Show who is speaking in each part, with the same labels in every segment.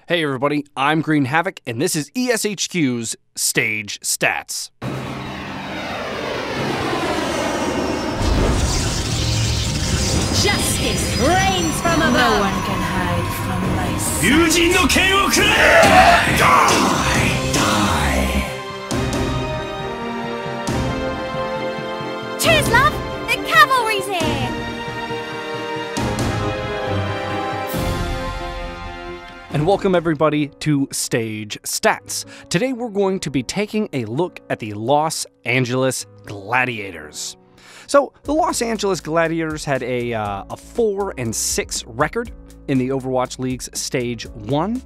Speaker 1: Hey everybody, I'm Green Havoc, and this is ESHQ's Stage Stats.
Speaker 2: Justice reigns from above.
Speaker 3: No one can hide from my sight.
Speaker 2: Cheers, love! The cavalry's here!
Speaker 1: And welcome everybody to Stage Stats. Today we're going to be taking a look at the Los Angeles Gladiators. So, the Los Angeles Gladiators had a 4-6 record in the Overwatch League's Stage 1.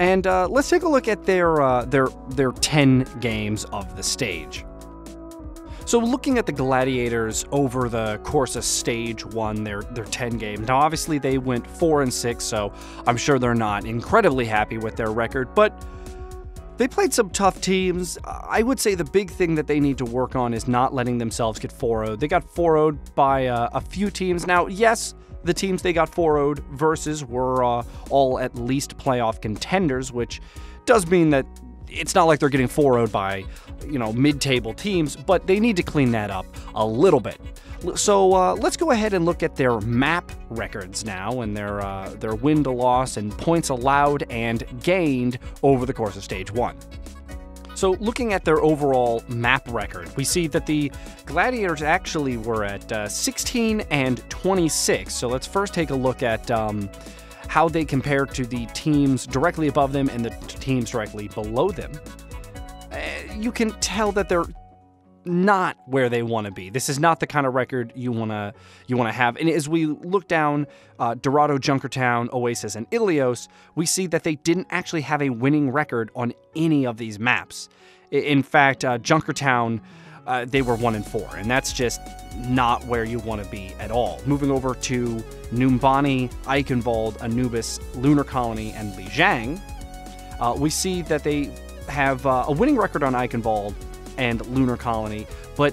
Speaker 1: And let's take a look at their 10 games of the stage. So looking at the Gladiators over the course of Stage 1, their 10 games. Now obviously they went 4-6, so I'm sure they're not incredibly happy with their record, but they played some tough teams. I would say the big thing that they need to work on is not letting themselves get 4-0'd. They got 4-0'd by a few teams. Now, yes, the teams they got 4-0'd versus were all at least playoff contenders, which does mean that it's not like they're getting 4-0'd by, mid-table teams, but they need to clean that up a little bit. So let's go ahead and look at their map records now and their win to loss and points allowed and gained over the course of Stage 1. So looking at their overall map record, we see that the Gladiators actually were at 16 and 26. So let's first take a look at how they compare to the teams directly above them and the teams directly below them. You can tell that they're not where they want to be. This is not the kind of record you want to have. And as we look down Dorado, Junkertown, Oasis, and Ilios, we see that they didn't actually have a winning record on any of these maps. In fact, Junkertown, they were 1-4, and that's just not where you want to be at all. Moving over to Numbani, Eichenwald, Anubis, Lunar Colony, and Lijiang, we see that they have a winning record on Eichenwald and Lunar Colony, but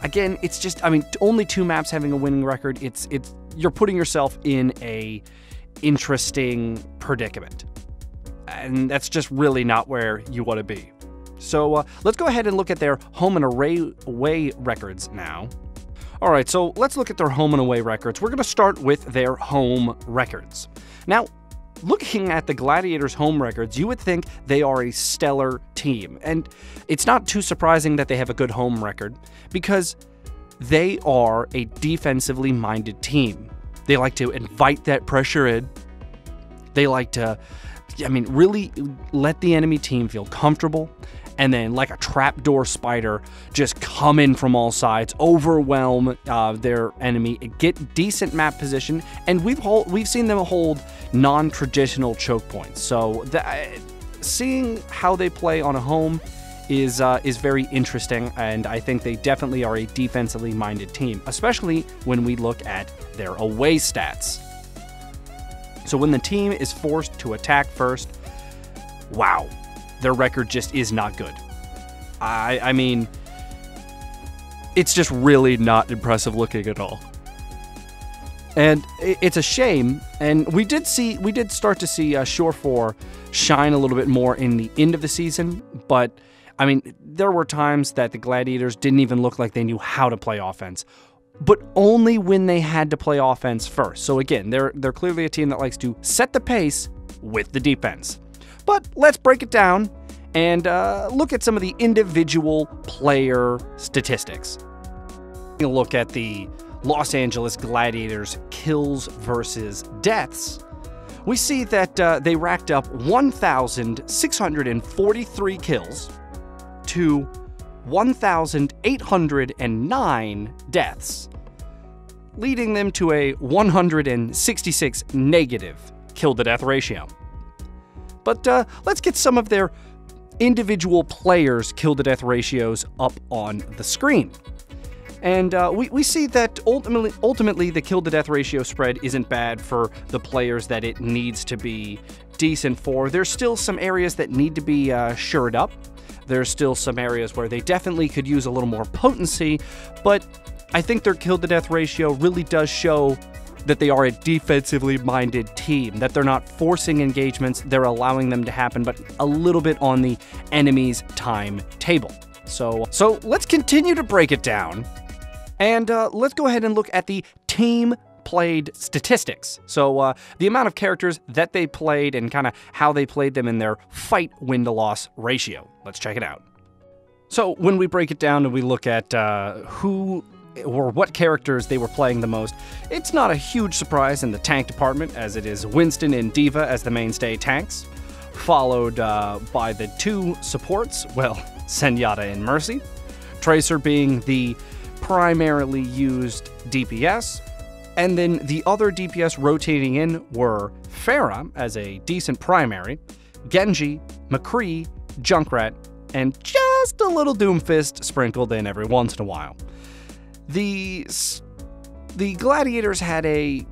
Speaker 1: again, it's just, only two maps having a winning record. You're putting yourself in a interesting predicament, and that's just really not where you want to be. So let's go ahead and look at their home and away records now. All right, so let's look at their home and away records. We're going to start with their home records. Now, looking at the Gladiators' home records, you would think they are a stellar team. And it's not too surprising that they have a good home record because they are a defensively minded team. They like to invite that pressure in. They like to, really let the enemy team feel comfortable. And then, like a trapdoor spider, just come in from all sides, overwhelm their enemy, get decent map position, and we've seen them hold non-traditional choke points. So seeing how they play on a home is very interesting, and I think they definitely are a defensively minded team, especially when we look at their away stats. So when the team is forced to attack first, wow. Their record just is not good. I mean, it's just really not impressive looking at all. And it's a shame. And we did start to see Shore4 shine a little bit more in the end of the season. But there were times that the Gladiators didn't even look like they knew how to play offense, but only when they had to play offense first. So again, they're clearly a team that likes to set the pace with the defense. But let's break it down and look at some of the individual player statistics. Taking a look at the Los Angeles Gladiators kills versus deaths, we see that they racked up 1,643 kills to 1,809 deaths, leading them to a 166 negative kill-to-death ratio. But let's get some of their individual players' kill-to-death ratios up on the screen. And we see that ultimately the kill-to-death ratio spread isn't bad for the players that it needs to be decent for. There's still some areas that need to be shored up. There's still some areas where they definitely could use a little more potency, but I think their kill-to-death ratio really does show that they are a defensively minded team, that they're not forcing engagements, they're allowing them to happen, but a little bit on the enemy's timetable. So let's continue to break it down, and let's go ahead and look at the team played statistics. So the amount of characters that they played and kind of how they played them in their fight win-to-loss ratio. Let's check it out. So when we break it down and we look at who or what characters they were playing the most, it's not a huge surprise in the tank department, as it is Winston and Diva as the mainstay tanks, followed by the two supports, well, Zenyatta and Mercy, Tracer being the primarily used DPS, and then the other DPS rotating in were Pharah as a decent primary, Genji, McCree, Junkrat, and just a little Doomfist sprinkled in every once in a while. The Gladiators had a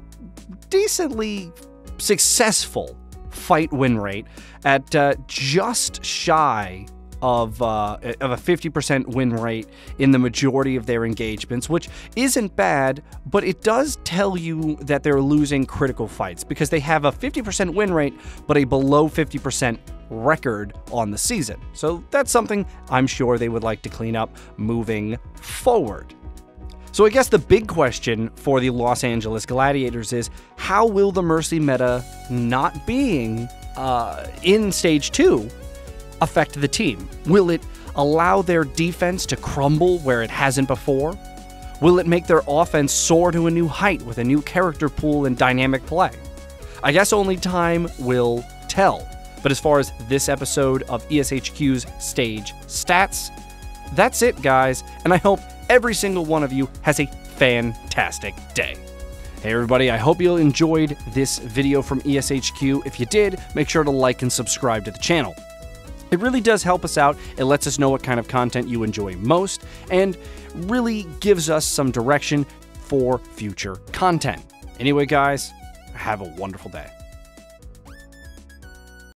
Speaker 1: decently successful fight win rate at just shy of a 50% win rate in the majority of their engagements, which isn't bad, but it does tell you that they're losing critical fights because they have a 50% win rate, but a below 50% record on the season. So that's something I'm sure they would like to clean up moving forward. So I guess the big question for the Los Angeles Gladiators is, how will the Mercy meta not being in Stage 2 affect the team? Will it allow their defense to crumble where it hasn't before? Will it make their offense soar to a new height with a new character pool and dynamic play? I guess only time will tell. But as far as this episode of ESHQ's Stage Stats, that's it, guys, and I hope every single one of you has a fantastic day. Hey everybody, I hope you enjoyed this video from ESHQ. If you did, make sure to like and subscribe to the channel. It really does help us out. It lets us know what kind of content you enjoy most and really gives us some direction for future content. Anyway, guys, have a wonderful day.